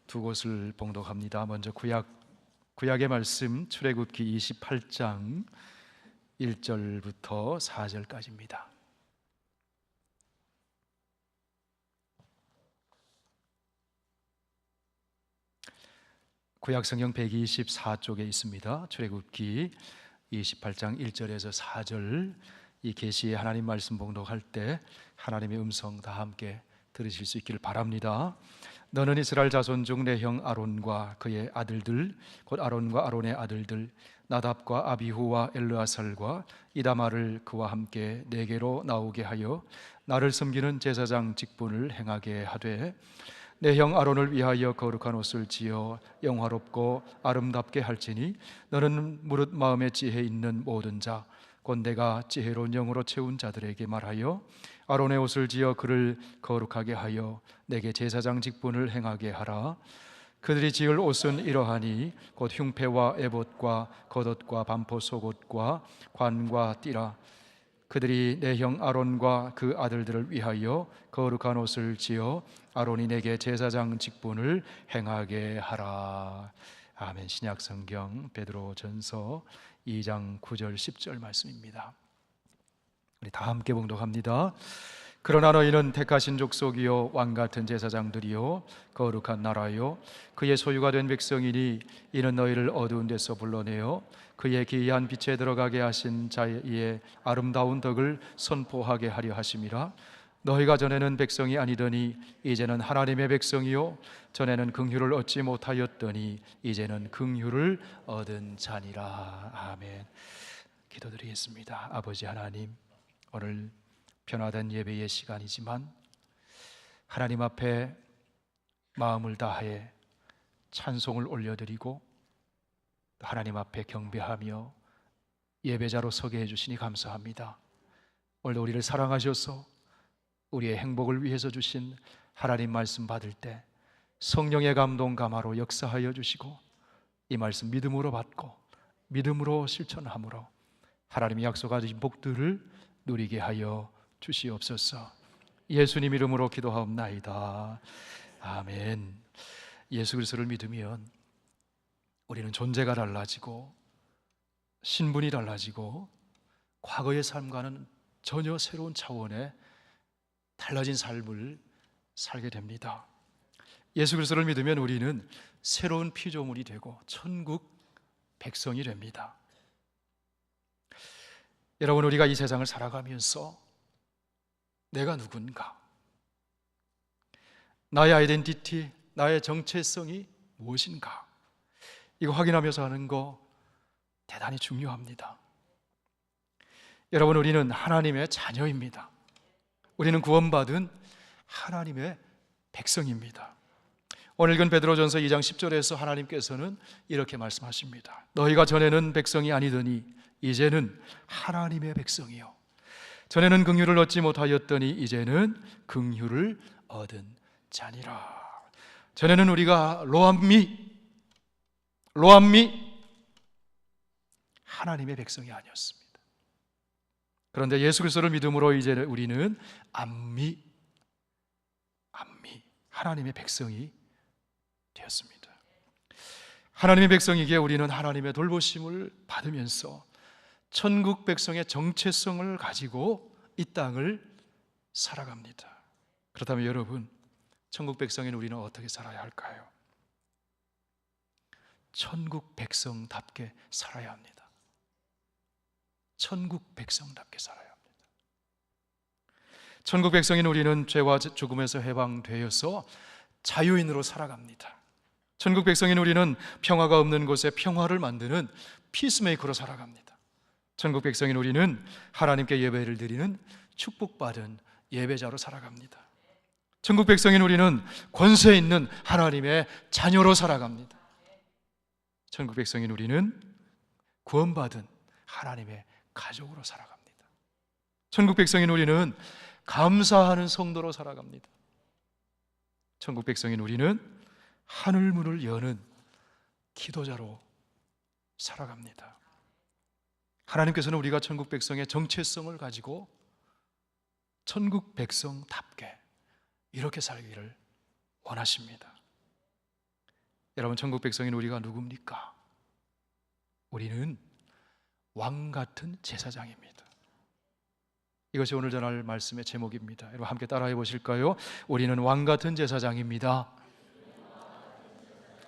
두 곳을 봉독합니다. 먼저 구약의 말씀 출애굽기 28장 1절부터 4절까지입니다. 구약 성경 124쪽에 있습니다. 출애굽기 28장 1절에서 4절, 이 계시의 하나님 말씀 봉독할 때 하나님의 음성 다 함께 들으실 수 있기를 바랍니다. 너는 이스라엘 자손 중 내 형 아론과 그의 아들들, 곧 아론과 아론의 아들들 나답과 아비후와 엘르아살과 이다말을 그와 함께 내게로 나오게 하여 나를 섬기는 제사장 직분을 행하게 하되, 내 형 아론을 위하여 거룩한 옷을 지어 영화롭고 아름답게 할지니 너는 무릇 마음에 지혜 있는 모든 자, 곧 내가 지혜로운 영으로 채운 자들에게 말하여 아론의 옷을 지어 그를 거룩하게 하여 내게 제사장 직분을 행하게 하라. 그들이 지을 옷은 이러하니 곧 흉패와 에봇과 겉옷과 반포 속옷과 관과 띠라. 그들이 내 형 아론과 그 아들들을 위하여 거룩한 옷을 지어 아론이 내게 제사장 직분을 행하게 하라. 아멘. 신약성경 베드로전서 2장 9절 10절 말씀입니다. 우리 다 함께 봉독합니다. 그러나 너희는 택하신 족속이요 왕같은 제사장들이요 거룩한 나라요 그의 소유가 된 백성이니 이는 너희를 어두운 데서 불러내어 그의 기이한 빛에 들어가게 하신 자의 아름다운 덕을 선포하게 하려 하심이라. 너희가 전에는 백성이 아니더니 이제는 하나님의 백성이요 전에는 긍휼을 얻지 못하였더니 이제는 긍휼을 얻은 자니라. 아멘. 기도드리겠습니다. 아버지 하나님, 오늘 변화된 예배의 시간이지만 하나님 앞에 마음을 다해 찬송을 올려드리고 하나님 앞에 경배하며 예배자로 서게 해주시니 감사합니다. 오늘도 우리를 사랑하셔서 우리의 행복을 위해서 주신 하나님 말씀 받을 때 성령의 감동 감화로 역사하여 주시고 이 말씀 믿음으로 받고 믿음으로 실천함으로 하나님이 약속하신 복들을 누리게 하여 주시옵소서. 예수님 이름으로 기도하옵나이다. 아멘. 예수 그리스도를 믿으면 우리는 존재가 달라지고 신분이 달라지고 과거의 삶과는 전혀 새로운 차원의 달라진 삶을 살게 됩니다. 예수 그리스도를 믿으면 우리는 새로운 피조물이 되고 천국 백성이 됩니다. 여러분, 우리가 이 세상을 살아가면서 내가 누군가, 나의 아이덴티티, 나의 정체성이 무엇인가, 이거 확인하면서 하는 거 대단히 중요합니다. 여러분, 우리는 하나님의 자녀입니다. 우리는 구원받은 하나님의 백성입니다. 오늘 읽은 베드로전서 2장 10절에서 하나님께서는 이렇게 말씀하십니다. 너희가 전에는 백성이 아니더니 이제는 하나님의 백성이요 전에는 긍휼을 얻지 못하였더니 이제는 긍휼을 얻은 자니라. 전에는 우리가 로암미 하나님의 백성이 아니었습니다. 그런데 예수 그리스도를 믿음으로 이제 우리는 암미 하나님의 백성이 되었습니다. 하나님의 백성이기에 우리는 하나님의 돌보심을 받으면서 천국 백성의 정체성을 가지고 이 땅을 살아갑니다. 그렇다면 여러분, 천국 백성인 우리는 어떻게 살아야 할까요? 천국 백성답게 살아야 합니다. 천국 백성답게 살아야 합니다. 천국 백성인 우리는 죄와 죽음에서 해방되어서 자유인으로 살아갑니다. 천국 백성인 우리는 평화가 없는 곳에 평화를 만드는 피스메이커로 살아갑니다. 천국 백성인 우리는 하나님께 예배를 드리는 축복받은 예배자로 살아갑니다. 천국 백성인 우리는 권세 있는 하나님의 자녀로 살아갑니다. 천국 백성인 우리는 구원받은 하나님의 가족으로 살아갑니다. 천국 백성인 우리는 감사하는 성도로 살아갑니다. 천국 백성인 우리는 하늘문을 여는 기도자로 살아갑니다. 하나님께서는 우리가 천국 백성의 정체성을 가지고 천국 백성답게 이렇게 살기를 원하십니다. 여러분, 천국 백성인 우리가 누굽니까? 우리는 왕 같은 제사장입니다. 이것이 오늘 전할 말씀의 제목입니다. 여러분 함께 따라해 보실까요? 우리는 왕 같은 제사장입니다.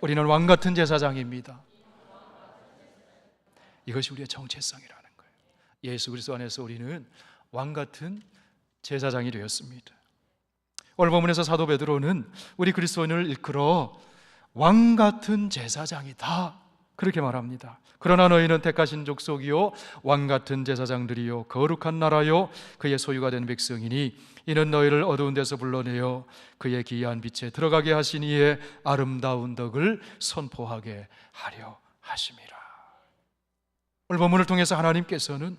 우리는 왕 같은 제사장입니다. 이것이 우리의 정체성이라는 거예요. 예수 그리스도 안에서 우리는 왕 같은 제사장이 되었습니다. 오늘 본문에서 사도 베드로는 우리 그리스도인을 일컬어 왕 같은 제사장이다, 그렇게 말합니다. 그러나 너희는 택하신 족속이요 왕 같은 제사장들이요 거룩한 나라요 그의 소유가 된 백성이니 이는 너희를 어두운 데서 불러내어 그의 기이한 빛에 들어가게 하신 이의 아름다운 덕을 선포하게 하려 하심이라. 오늘 본문을 통해서 하나님께서는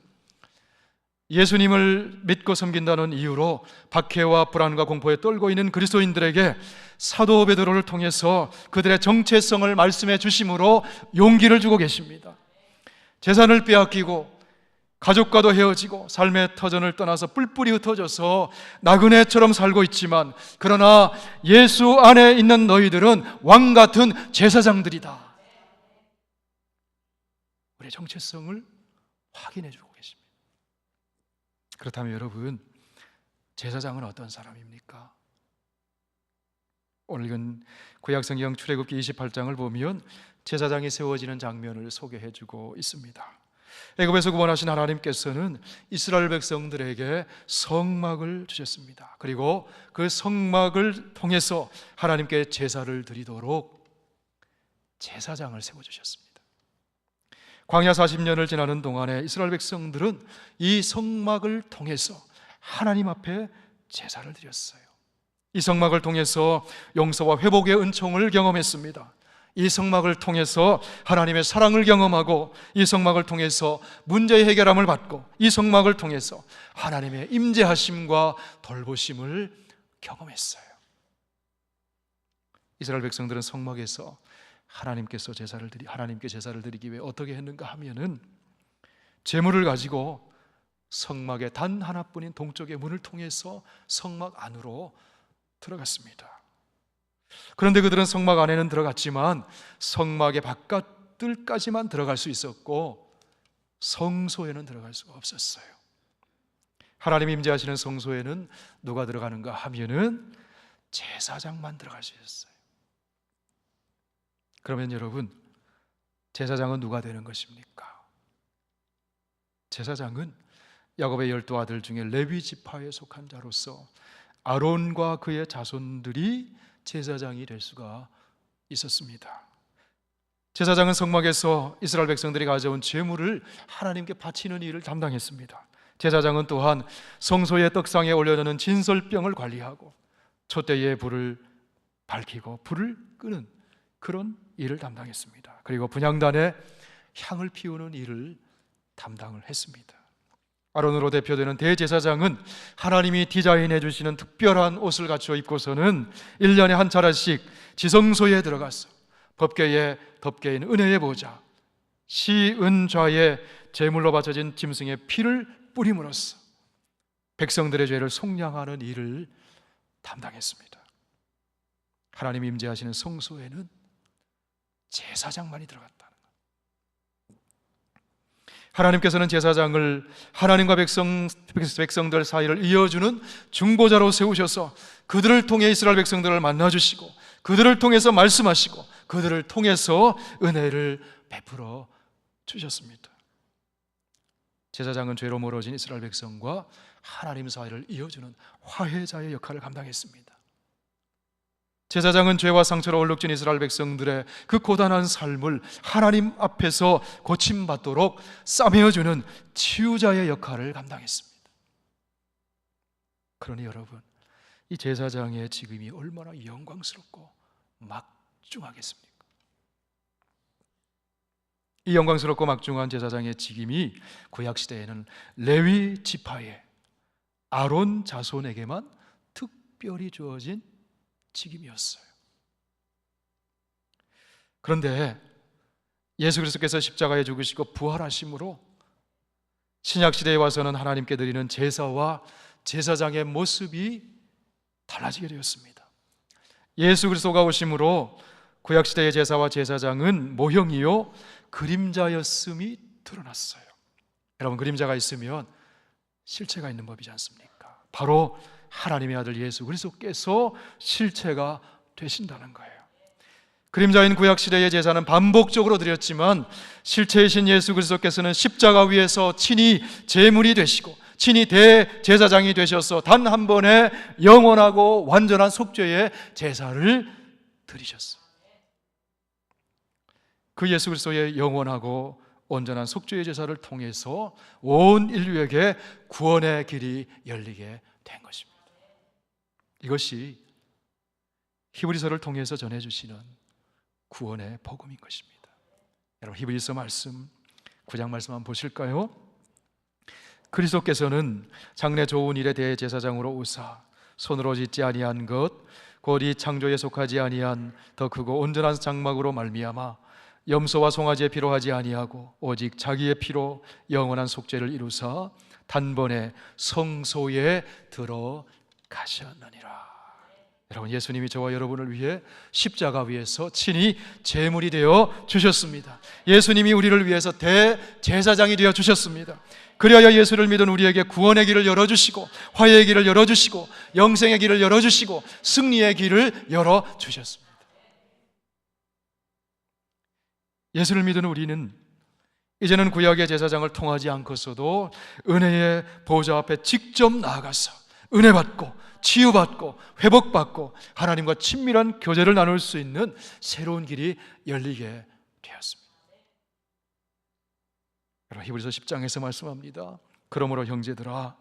예수님을 믿고 섬긴다는 이유로 박해와 불안과 공포에 떨고 있는 그리스도인들에게 사도 베드로를 통해서 그들의 정체성을 말씀해 주심으로 용기를 주고 계십니다. 재산을 빼앗기고 가족과도 헤어지고 삶의 터전을 떠나서 뿔뿔이 흩어져서 나그네처럼 살고 있지만, 그러나 예수 안에 있는 너희들은 왕 같은 제사장들이다. 우리의 정체성을 확인해 주고 계십니다. 그렇다면 여러분, 제사장은 어떤 사람입니까? 오늘 읽은 구약성경 출애굽기 28장을 보면 제사장이 세워지는 장면을 소개해주고 있습니다. 애굽에서 구원하신 하나님께서는 이스라엘 백성들에게 성막을 주셨습니다. 그리고 그 성막을 통해서 하나님께 제사를 드리도록 제사장을 세워주셨습니다. 광야 40년을 지나는 동안에 이스라엘 백성들은 이 성막을 통해서 하나님 앞에 제사를 드렸어요. 이 성막을 통해서 용서와 회복의 은총을 경험했습니다. 이 성막을 통해서 하나님의 사랑을 경험하고, 이 성막을 통해서 문제의 해결함을 받고, 이 성막을 통해서 하나님의 임재하심과 돌보심을 경험했어요. 이스라엘 백성들은 성막에서 하나님께 제사를 드리기 위해 어떻게 했는가 하면은 제물을 가지고 성막의 단 하나뿐인 동쪽의 문을 통해서 성막 안으로 들어갔습니다. 그런데 그들은 성막 안에는 들어갔지만 성막의 바깥들까지만 들어갈 수 있었고 성소에는 들어갈 수가 없었어요. 하나님이 임재하시는 성소에는 누가 들어가는가 하면은 제사장만 들어갈 수 있었어요. 그러면 여러분, 제사장은 누가 되는 것입니까? 제사장은 야곱의 12아들 중에 레위 지파에 속한 자로서 아론과 그의 자손들이 제사장이 될 수가 있었습니다. 제사장은 성막에서 이스라엘 백성들이 가져온 제물을 하나님께 바치는 일을 담당했습니다. 제사장은 또한 성소의 떡상에 올려놓는 진설병을 관리하고 촛대에 불을 밝히고 불을 끄는 그런 일을 담당했습니다. 그리고 분향단에 향을 피우는 일을 담당을 했습니다. 아론으로 대표되는 대제사장은 하나님이 디자인해 주시는 특별한 옷을 갖추어 입고서는 1년에 한 차례씩 지성소에 들어가서 법궤에 덮개 있는 은혜의 보좌, 시은좌에 제물로 바쳐진 짐승의 피를 뿌림으로써 백성들의 죄를 속량하는 일을 담당했습니다. 하나님이 임재하시는 성소에는 제사장만이 들어갔다는 것. 하나님께서는 제사장을 하나님과 백성들 사이를 이어주는 중보자로 세우셔서 그들을 통해 이스라엘 백성들을 만나주시고, 그들을 통해서 말씀하시고, 그들을 통해서 은혜를 베풀어 주셨습니다. 제사장은 죄로 멀어진 이스라엘 백성과 하나님 사이를 이어주는 화해자의 역할을 감당했습니다. 제사장은 죄와 상처로 얼룩진 이스라엘 백성들의 그 고단한 삶을 하나님 앞에서 고침받도록 싸매어주는 치유자의 역할을 감당했습니다. 그러니 여러분, 이 제사장의 직임이 얼마나 영광스럽고 막중하겠습니까? 이 영광스럽고 막중한 제사장의 직임이 구약시대에는 레위 지파의 아론 자손에게만 특별히 주어진 직임이었어요. 그런데 예수 그리스도께서 십자가에 죽으시고 부활하심으로 신약시대에 와서는 하나님께 드리는 제사와 제사장의 모습이 달라지게 되었습니다. 예수 그리스도가 오심으로 구약시대의 제사와 제사장은 모형이요 그림자였음이 드러났어요. 여러분, 그림자가 있으면 실체가 있는 법이지 않습니까? 바로 하나님의 아들 예수 그리스도께서 실체가 되신다는 거예요. 그림자인 구약시대의 제사는 반복적으로 드렸지만 실체이신 예수 그리스도께서는 십자가 위에서 친히 제물이 되시고 친히 대제사장이 되셔서 단 한 번의 영원하고 완전한 속죄의 제사를 드리셨어요. 그 예수 그리스도의 영원하고 온전한 속죄의 제사를 통해서 온 인류에게 구원의 길이 열리게 된 것입니다. 이것이 히브리서를 통해서 전해주시는 구원의 복음인 것입니다. 여러분, 히브리서 말씀 9장 말씀 한번 보실까요? 그리스도께서는 장래 좋은 일에 대해 제사장으로 오사 손으로 짓지 아니한 것 곧 이 창조에 속하지 아니한 더 크고 온전한 장막으로 말미암아 염소와 송아지의 피로 하지 아니하고 오직 자기의 피로 영원한 속죄를 이루사 단번에 성소에 들어가셨느니라. 여러분, 예수님이 저와 여러분을 위해 십자가 위에서 친히 제물이 되어 주셨습니다. 예수님이 우리를 위해서 대제사장이 되어 주셨습니다. 그리하여 예수를 믿은 우리에게 구원의 길을 열어주시고 화해의 길을 열어주시고 영생의 길을 열어주시고 승리의 길을 열어주셨습니다. 예수를 믿은 우리는 이제는 구약의 제사장을 통하지 않고서도 은혜의 보좌 앞에 직접 나아가서 은혜 받고 치유받고 회복받고 하나님과 친밀한 교제를 나눌 수 있는 새로운 길이 열리게 되었습니다. 여러분, 히브리서 10장에서 말씀합니다. 그러므로 형제들아,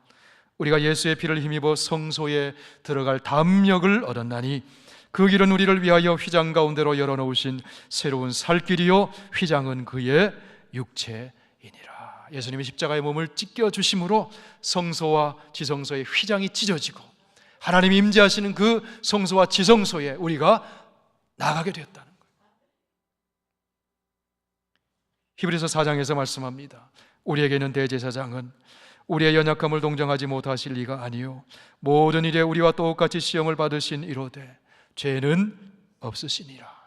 우리가 예수의 피를 힘입어 성소에 들어갈 담력을 얻었나니 그 길은 우리를 위하여 휘장 가운데로 열어놓으신 새로운 살 길이요 휘장은 그의 육체이니라. 예수님이 십자가의 몸을 찢겨주심으로 성소와 지성소의 휘장이 찢어지고 하나님이 임재하시는 그 성소와 지성소에 우리가 나가게 되었다는 거예요. 히브리서 4장에서 말씀합니다. 우리에게는 대제사장은 우리의 연약함을 동정하지 못하실 리가 아니요 모든 일에 우리와 똑같이 시험을 받으신 이로되 죄는 없으시니라.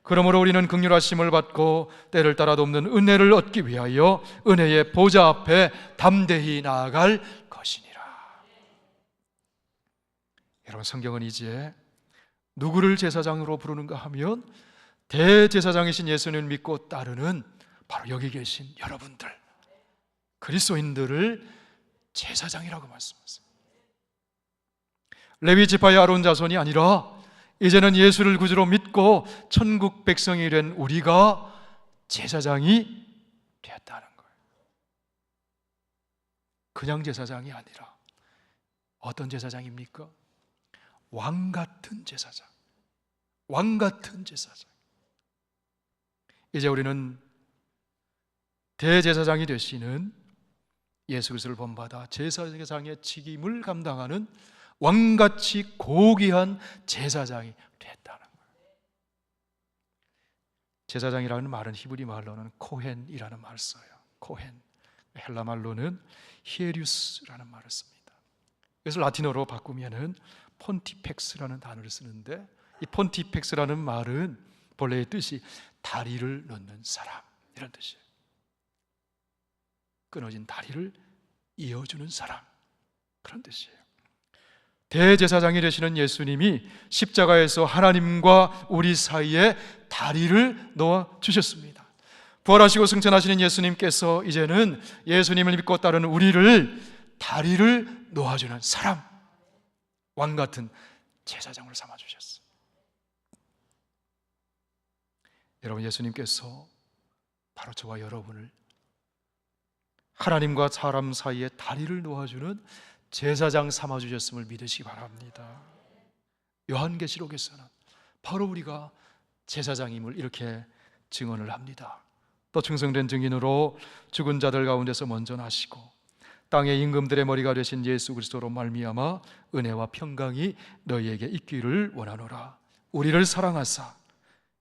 그러므로 우리는 긍휼하심을 받고 때를 따라 돕는 은혜를 얻기 위하여 은혜의 보좌 앞에 담대히 나아갈 것이니라. 여러분, 성경은 이제 누구를 제사장으로 부르는가 하면 대제사장이신 예수님을 믿고 따르는 바로 여기 계신 여러분들 그리스도인들을 제사장이라고 말씀하세요. 레위 지파의 아론 자손이 아니라 이제는 예수를 구주로 믿고 천국 백성이 된 우리가 제사장이 되었다는 거예요. 그냥 제사장이 아니라 어떤 제사장입니까? 왕 같은 제사장. 왕 같은 제사장. 이제 우리는 대제사장이 되시는 예수 그리스도를 본받아 제사장의 직임을 감당하는 왕같이 고귀한 제사장이 됐다는 거예요. 제사장이라는 말은 히브리 말로는 코헨이라는 말을 써요. 코헨. 헬라 말로는 히에리우스라는 말을 씁니다. 그래서 라틴어로 바꾸면은 폰티펙스라는 단어를 쓰는데 이 폰티펙스라는 말은 본래의 뜻이 다리를 놓는 사람 이런 뜻이에요. 끊어진 다리를 이어주는 사람 그런 뜻이에요. 대제사장이 되시는 예수님이 십자가에서 하나님과 우리 사이에 다리를 놓아 주셨습니다. 부활하시고 승천하시는 예수님께서 이제는 예수님을 믿고 따르는 우리를 다리를 놓아주는 사람, 왕 같은 제사장으로 삼아 주셨어요. 여러분, 예수님께서 바로 저와 여러분을 하나님과 사람 사이에 다리를 놓아주는 제사장 삼아주셨음을 믿으시기 바랍니다. 요한계시록에서는 바로 우리가 제사장임을 이렇게 증언을 합니다. 또 충성된 증인으로 죽은 자들 가운데서 먼저 나시고 땅의 임금들의 머리가 되신 예수 그리스도로 말미암아 은혜와 평강이 너희에게 있기를 원하노라. 우리를 사랑하사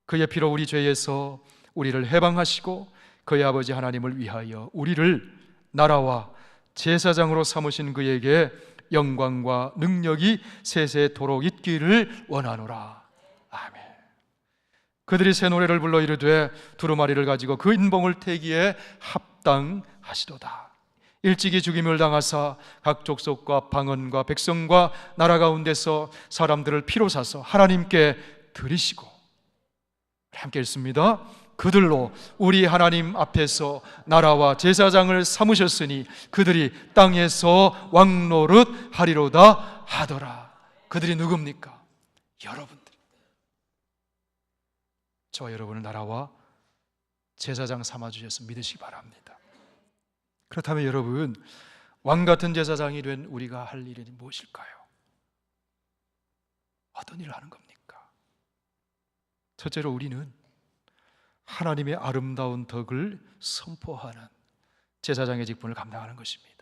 그의 피로 우리 죄에서 우리를 해방하시고 그의 아버지 하나님을 위하여 우리를 나라와 제사장으로 삼으신 그에게 영광과 능력이 세세토록 있기를 원하노라. 아멘. 그들이 새 노래를 불러 이르되 두루마리를 가지고 그 인봉을 태기에 합당하시도다. 일찍이 죽임을 당하사 각 족속과 방언과 백성과 나라 가운데서 사람들을 피로 사서 하나님께 드리시고, 함께 읽습니다. 그들로 우리 하나님 앞에서 나라와 제사장을 삼으셨으니 그들이 땅에서 왕노릇 하리로다 하더라. 그들이 누굽니까? 여러분들. 저와 여러분을 나라와 제사장 삼아주셔서 믿으시기 바랍니다. 그렇다면 여러분, 왕같은 제사장이 된 우리가 할 일이 무엇일까요? 어떤 일을 하는 겁니까? 첫째로 우리는 하나님의 아름다운 덕을 선포하는 제사장의 직분을 감당하는 것입니다.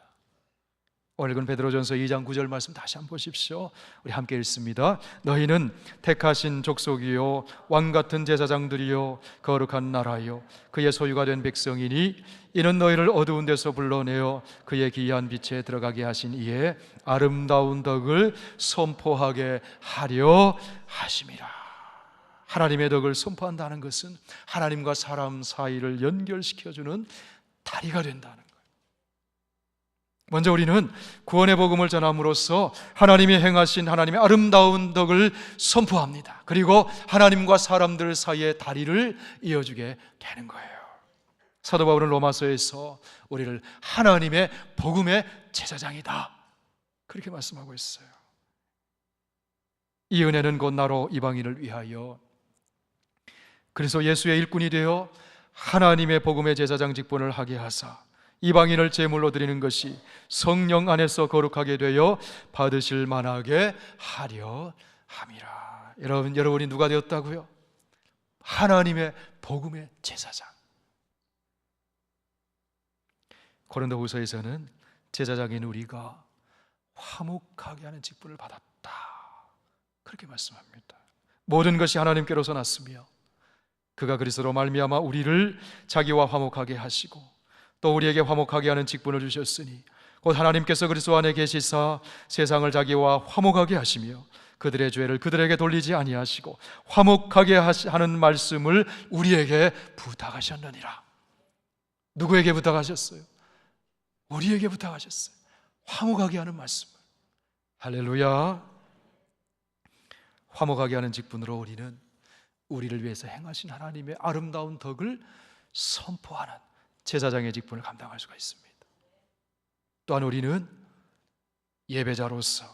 오늘 읽은 베드로전서 2장 9절 말씀 다시 한번 보십시오. 우리 함께 읽습니다. 너희는 택하신 족속이요 왕같은 제사장들이요 거룩한 나라요 그의 소유가 된 백성이니 이는 너희를 어두운 데서 불러내어 그의 기이한 빛에 들어가게 하신 이의 아름다운 덕을 선포하게 하려 하심이라. 하나님의 덕을 선포한다는 것은 하나님과 사람 사이를 연결시켜주는 다리가 된다는 거예요. 먼저 우리는 구원의 복음을 전함으로써 하나님이 행하신 하나님의 아름다운 덕을 선포합니다. 그리고 하나님과 사람들 사이의 다리를 이어주게 되는 거예요. 사도 바울은 로마서에서 우리를 하나님의 복음의 제사장이다, 그렇게 말씀하고 있어요. 이 은혜는 곧 나로 이방인을 위하여 그래서 예수의 일꾼이 되어 하나님의 복음의 제사장 직분을 하게 하사 이방인을 제물로 드리는 것이 성령 안에서 거룩하게 되어 받으실 만하게 하려 함이라. 여러분이 누가 되었다고요? 하나님의 복음의 제사장. 고린도후서에서는 제사장인 우리가 화목하게 하는 직분을 받았다, 그렇게 말씀합니다. 모든 것이 하나님께로서 났으며 그가 그리스도로 말미암아 우리를 자기와 화목하게 하시고 또 우리에게 화목하게 하는 직분을 주셨으니 곧 하나님께서 그리스도 안에 계시사 세상을 자기와 화목하게 하시며 그들의 죄를 그들에게 돌리지 아니하시고 화목하게 하는 말씀을 우리에게 부탁하셨느니라. 누구에게 부탁하셨어요? 우리에게 부탁하셨어요. 화목하게 하는 말씀을. 할렐루야. 화목하게 하는 직분으로 우리는 우리를 위해서 행하신 하나님의 아름다운 덕을 선포하는 제사장의 직분을 감당할 수가 있습니다. 또한 우리는 예배자로서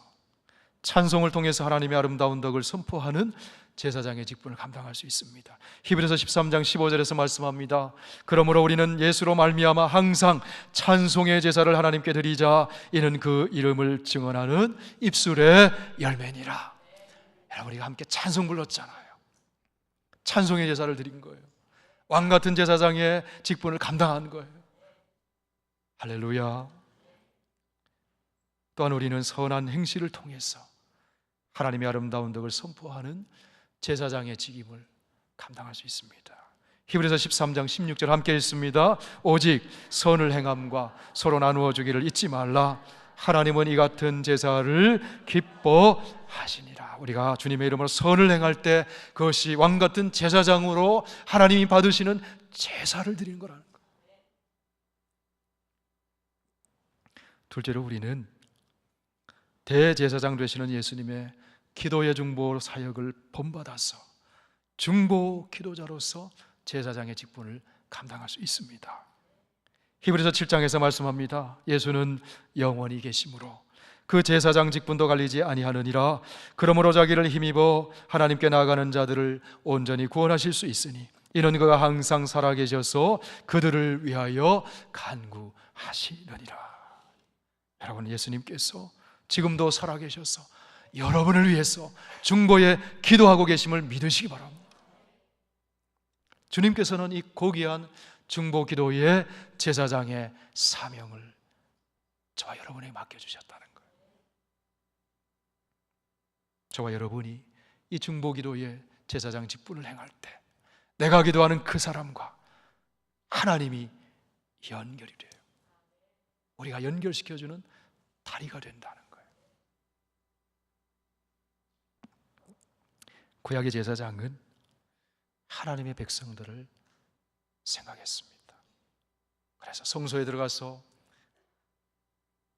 찬송을 통해서 하나님의 아름다운 덕을 선포하는 제사장의 직분을 감당할 수 있습니다. 히브리서 13장 15절에서 말씀합니다. 그러므로 우리는 예수로 말미암아 항상 찬송의 제사를 하나님께 드리자. 이는 그 이름을 증언하는 입술의 열매니라. 여러분, 우리가 함께 찬송 불렀잖아요. 찬송의 제사를 드린 거예요. 왕같은 제사장의 직분을 감당한 거예요. 할렐루야. 또한 우리는 선한 행실을 통해서 하나님의 아름다운 덕을 선포하는 제사장의 직임을 감당할 수 있습니다. 히브리서 13장 16절 함께 읽습니다. 오직 선을 행함과 서로 나누어 주기를 잊지 말라. 하나님은 이 같은 제사를 기뻐하시니라. 우리가 주님의 이름으로 선을 행할 때 그것이 왕같은 제사장으로 하나님이 받으시는 제사를 드리는 거라는 거예요. 둘째로 우리는 대제사장 되시는 예수님의 기도의 중보 사역을 본받아서 중보 기도자로서 제사장의 직분을 감당할 수 있습니다. 히브리서 7장에서 말씀합니다. 예수는 영원히 계심으로 그 제사장 직분도 갈리지 아니하느니라. 그러므로 자기를 힘입어 하나님께 나아가는 자들을 온전히 구원하실 수 있으니 이는 그가 항상 살아계셔서 그들을 위하여 간구하시느니라. 여러분, 예수님께서 지금도 살아계셔서 여러분을 위해서 중보에 기도하고 계심을 믿으시기 바랍니다. 주님께서는 이 고귀한 중보 기도의 제사장의 사명을 저와 여러분에게 맡겨주셨다는 거예요. 저와 여러분이 이 중보 기도의 제사장 직분을 행할 때 내가 기도하는 그 사람과 하나님이 연결이 돼요. 우리가 연결시켜주는 다리가 된다는 거예요. 구약의 제사장은 하나님의 백성들을 생각했습니다. 그래서 성소에 들어가서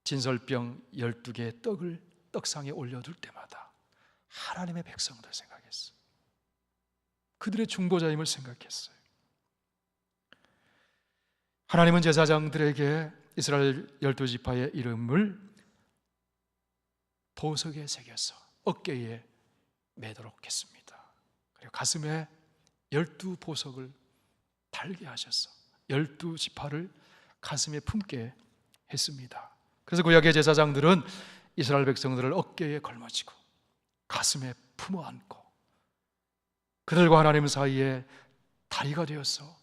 진설병 12개의 떡을 떡상에 올려둘 때마다 하나님의 백성들 생각했어요. 그들의 중보자임을 생각했어요. 하나님은 제사장들에게 이스라엘 12지파의 이름을 보석에 새겨서 어깨에 매도록 했습니다. 그리고 가슴에 12보석을 달게 하셔서 12지파를 가슴에 품게 했습니다. 그래서 구약의 제사장들은 이스라엘 백성들을 어깨에 걸머쥐고 가슴에 품어 안고 그들과 하나님 사이에 다리가 되어서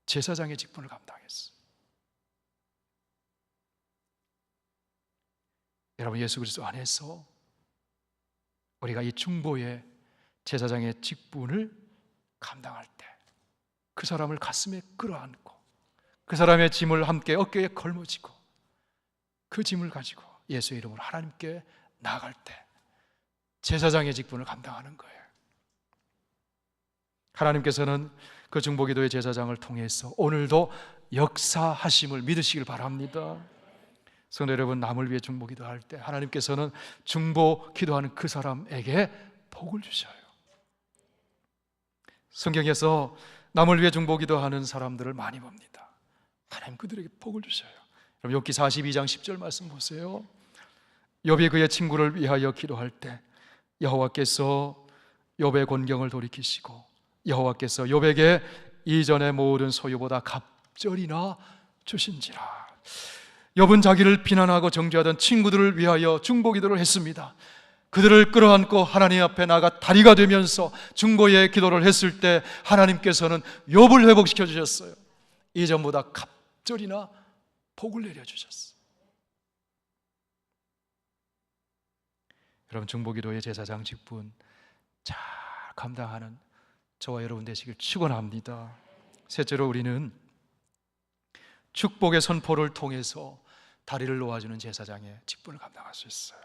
제사장의 직분을 감당했어요. 여러분, 예수 그리스도 안에서 우리가 이 중보의 제사장의 직분을 감당할 때 그 사람을 가슴에 끌어안고 그 사람의 짐을 함께 어깨에 걸머쥐고 그 짐을 가지고 예수의 이름으로 하나님께 나아갈 때 제사장의 직분을 감당하는 거예요. 하나님께서는 그 중보기도의 제사장을 통해서 오늘도 역사하심을 믿으시길 바랍니다. 성도 여러분, 남을 위해 중보기도할 때 하나님께서는 중보기도하는 그 사람에게 복을 주셔요. 성경에서 남을 위해 중보기도하는 사람들을 많이 봅니다. 하나님 그들에게 복을 주셔요. 여러분, 욥기 42장 10절 말씀 보세요. 욥이 그의 친구를 위하여 기도할 때 여호와께서 욥의 곤경을 돌이키시고 여호와께서 욥에게 이전의 모든 소유보다 갑절이나 주신지라. 욥은 자기를 비난하고 정죄하던 친구들을 위하여 중보기도를 했습니다. 그들을 끌어안고 하나님 앞에 나가 다리가 되면서 중보의 기도를 했을 때 하나님께서는 욥을 회복시켜 주셨어요. 이전보다 갑절이나 복을 내려주셨어요. 여러분, 중보기도의 제사장 직분 잘 감당하는 저와 여러분 되시길 축원합니다. 셋째로, 우리는 축복의 선포를 통해서 다리를 놓아주는 제사장의 직분을 감당할 수 있어요.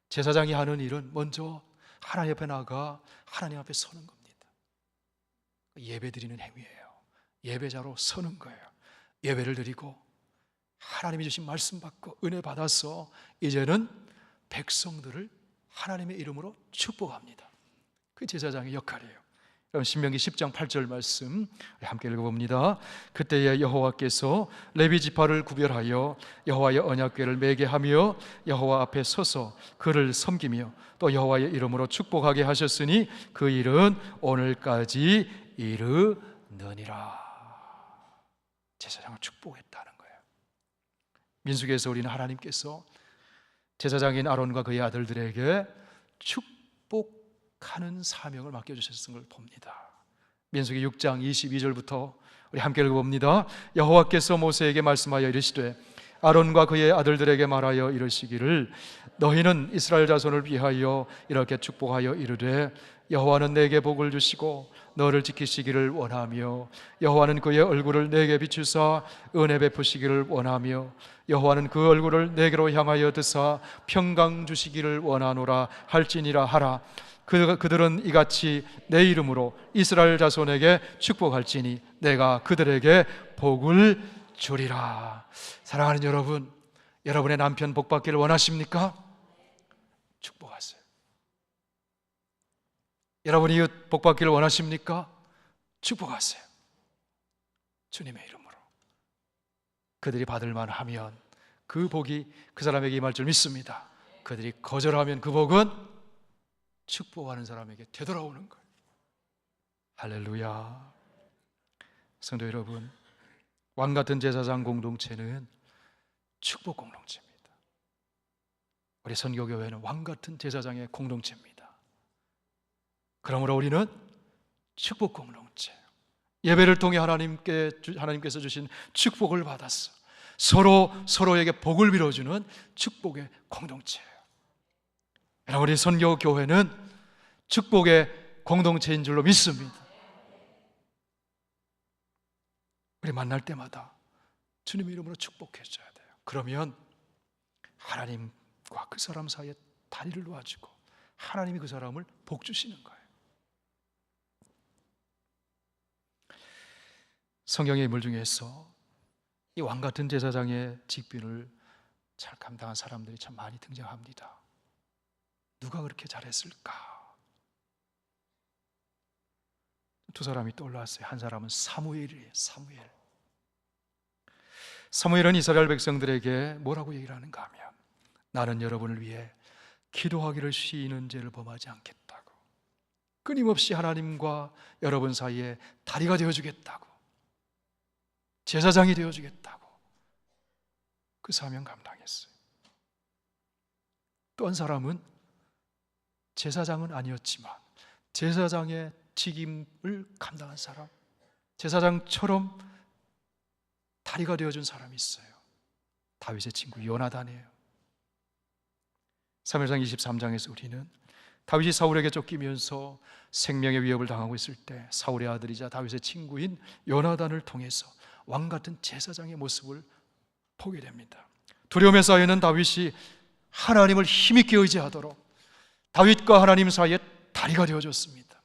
제사장이 하는 일은 먼저 하나님 앞에 나가 하나님 앞에 서는 겁니다. 예배 드리는 행위예요. 예배자로 서는 거예요. 예배를 드리고 하나님이 주신 말씀 받고 은혜 받아서 이제는 백성들을 하나님의 이름으로 축복합니다. 그 제사장의 역할이에요. 신명기 10장 8절 말씀 함께 읽어봅니다. 그때에 여호와께서 레위 지파를 구별하여 여호와의 언약궤를 매게 하며 여호와 앞에 서서 그를 섬기며 또 여호와의 이름으로 축복하게 하셨으니 그 일은 오늘까지 이르느니라. 제사장을 축복했다는 거예요. 민수기에서 우리는 하나님께서 제사장인 아론과 그의 아들들에게 축복하는 사명을 맡겨주셨던 걸 봅니다. 민수기 6장 22절부터 우리 함께 읽어봅니다. 여호와께서 모세에게 말씀하여 이르시되 아론과 그의 아들들에게 말하여 이르시기를 너희는 이스라엘 자손을 위하여 이렇게 축복하여 이르되 여호와는 내게 복을 주시고 너를 지키시기를 원하며 여호와는 그의 얼굴을 내게 비추사 은혜 베푸시기를 원하며 여호와는 그 얼굴을 내게로 향하여 드사 평강 주시기를 원하노라 할지니라 하라. 그들은 이같이 내 이름으로 이스라엘 자손에게 축복할지니 내가 그들에게 복을 주리라. 사랑하는 여러분, 여러분의 남편 복 받기를 원하십니까? 축복하세요. 여러분 이웃 복 받기를 원하십니까? 축복하세요. 주님의 이름으로. 그들이 받을 만하면 그 복이 그 사람에게 임할 줄 믿습니다. 그들이 거절하면 그 복은 축복하는 사람에게 되돌아오는 거예요. 할렐루야. 성도 여러분, 왕같은 제사장 공동체는 축복 공동체입니다. 우리 선교교회는 왕같은 제사장의 공동체입니다. 그러므로 우리는 축복 공동체, 예배를 통해 하나님께서 주신 축복을 받았어 서로에게 복을 빌어주는 축복의 공동체예요. 우리 선교교회는 축복의 공동체인 줄로 믿습니다. 우리 만날 때마다 주님의 이름으로 축복해 줘야 돼요. 그러면 하나님과 그 사람 사이에 다리를 놓아주고 하나님이 그 사람을 복 주시는 거예요. 성경의 인물 중에서 이 왕같은 제사장의 직분을 잘 감당한 사람들이 참 많이 등장합니다. 누가 그렇게 잘했을까? 두 사람이 떠올랐어요. 한 사람은 사무엘이에요. 사무엘은 이스라엘 백성들에게 뭐라고 얘기를 하는가 하면, 나는 여러분을 위해 기도하기를 쉬는 죄를 범하지 않겠다고, 끊임없이 하나님과 여러분 사이에 다리가 되어주겠다고, 제사장이 되어주겠다고 그 사명 감당했어요. 또 한 사람은 제사장은 아니었지만 제사장의 직임을 감당한 사람, 제사장처럼 다리가 되어준 사람이 있어요. 다윗의 친구 요나단이에요. 사무엘상 23장에서 우리는 다윗이 사울에게 쫓기면서 생명의 위협을 당하고 있을 때 사울의 아들이자 다윗의 친구인 요나단을 통해서 왕같은 제사장의 모습을 보게 됩니다. 두려움에 쌓여있는 다윗이 하나님을 힘있게 의지하도록 다윗과 하나님 사이에 다리가 되어줬습니다.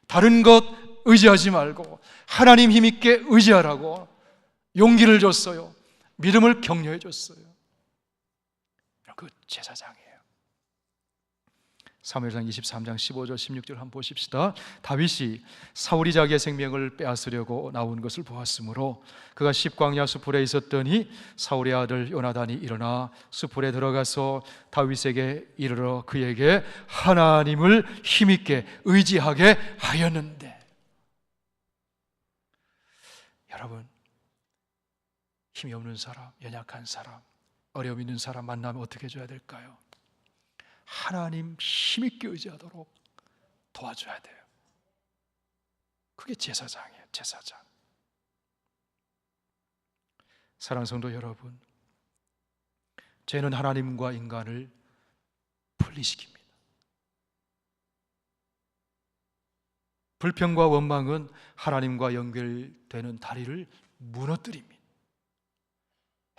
다른 것 의지하지 말고 하나님 힘있게 의지하라고 용기를 줬어요. 믿음을 격려해 줬어요. 그 제사장이에요. 사무엘상 23장 15절 16절 한번 보십시다. 다윗이 사울이 자기의 생명을 빼앗으려고 나온 것을 보았으므로 그가 십광야 수풀에 있었더니 사울의 아들 요나단이 일어나 수풀에 들어가서 다윗에게 이르러 그에게 하나님을 힘있게 의지하게 하였는데, 여러분, 힘이 없는 사람, 연약한 사람, 어려움 있는 사람 만나면 어떻게 해줘야 될까요? 하나님 힘있게 의지하도록 도와줘야 돼요. 그게 제사장이에요. 제사장. 사랑하는 성도 여러분, 죄는 하나님과 인간을 분리시킵니다. 불평과 원망은 하나님과 연결되는 다리를 무너뜨립니다.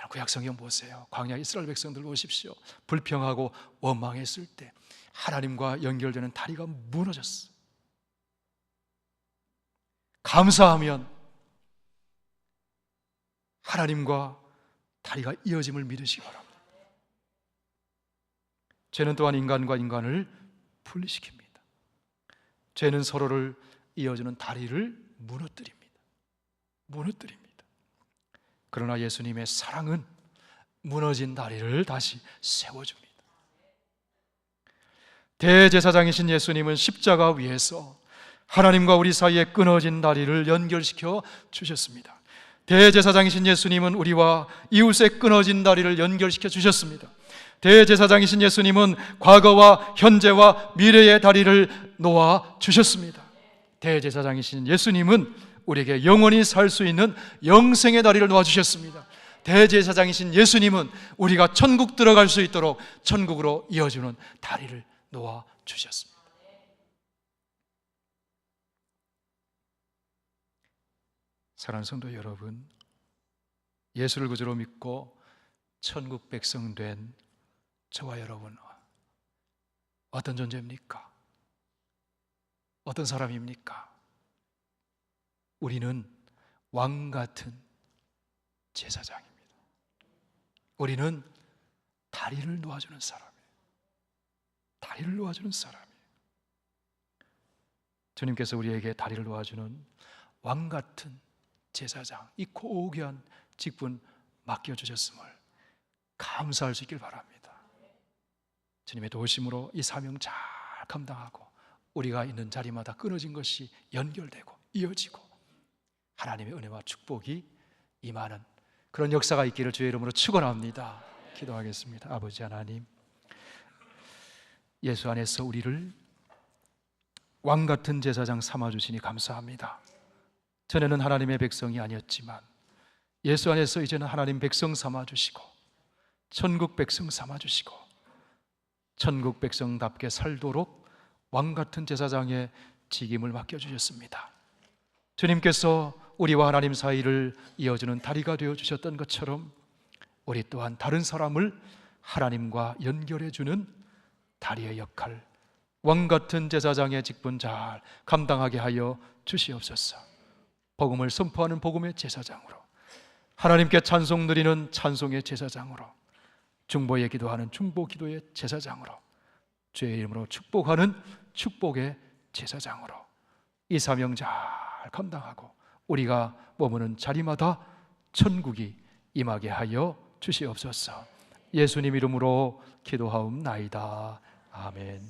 구약성경 보세요. 광야 이스라엘 백성들 보십시오. 불평하고 원망했을 때 하나님과 연결되는 다리가 무너졌어요. 감사하면 하나님과 다리가 이어짐을 믿으시기 바랍니다. 죄는 또한 인간과 인간을 분리시킵니다. 죄는 서로를 이어주는 다리를 무너뜨립니다. 그러나 예수님의 사랑은 무너진 다리를 다시 세워줍니다. 대제사장이신 예수님은 십자가 위에서 하나님과 우리 사이에 끊어진 다리를 연결시켜 주셨습니다. 대제사장이신 예수님은 우리와 이웃의 끊어진 다리를 연결시켜 주셨습니다. 대제사장이신 예수님은 과거와 현재와 미래의 다리를 놓아 주셨습니다. 대제사장이신 예수님은 우리에게 영원히 살 수 있는 영생의 다리를 놓아주셨습니다. 대제사장이신 예수님은 우리가 천국 들어갈 수 있도록 천국으로 이어주는 다리를 놓아주셨습니다. 사랑하는 성도 여러분, 예수를 구주로 믿고 천국 백성 된 저와 여러분, 어떤 존재입니까? 어떤 사람입니까? 우리는 왕 같은 제사장입니다. 우리는 다리를 놓아주는 사람이에요. 다리를 놓아주는 사람이에요. 주님께서 우리에게 다리를 놓아주는 왕 같은 제사장, 이 고귀한 직분 맡겨주셨음을 감사할 수 있길 바랍니다. 주님의 도우심으로 이 사명 잘 감당하고 우리가 있는 자리마다 끊어진 것이 연결되고 이어지고 하나님의 은혜와 축복이 임하는 그런 역사가 있기를 주의 이름으로 축원합니다. 기도하겠습니다. 아버지 하나님, 예수 안에서 우리를 왕같은 제사장 삼아주시니 감사합니다. 전에는 하나님의 백성이 아니었지만 예수 안에서 이제는 하나님 백성 삼아주시고 천국 백성 삼아주시고 천국 백성답게 살도록 왕같은 제사장의 직임을 맡겨주셨습니다. 주님께서 우리와 하나님 사이를 이어주는 다리가 되어주셨던 것처럼 우리 또한 다른 사람을 하나님과 연결해주는 다리의 역할, 왕같은 제사장의 직분 잘 감당하게 하여 주시옵소서. 복음을 선포하는 복음의 제사장으로, 하나님께 찬송 드리는 찬송의 제사장으로, 중보의 기도하는 중보 기도의 제사장으로, 주의 이름으로 축복하는 축복의 제사장으로 이 사명 잘 감당하고 우리가 머무는 자리마다 천국이 임하게 하여 주시옵소서. 예수님 이름으로 기도하옵나이다. 아멘.